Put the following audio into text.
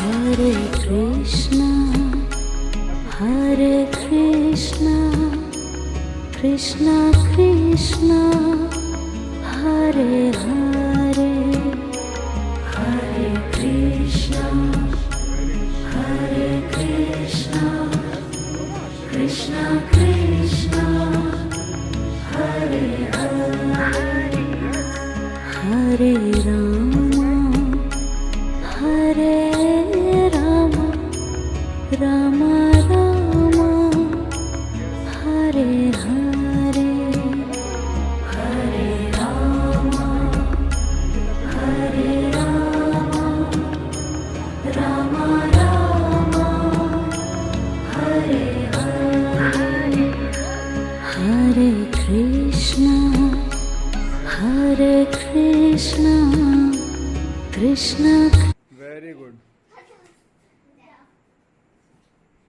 Hare Krishna, Hare Krishna, Krishna Krishna, Hare Hare, Hare Krishna, Hare Krishna, Krishna Krishna, Hare Hare, Hare Rama, Hare Rama, Rama Rama, Hare Hare, Hare Rama, Hare Rama, Rama Rama, Hare Hare, Hare Krishna, Hare Krishna, Krishna. Very good.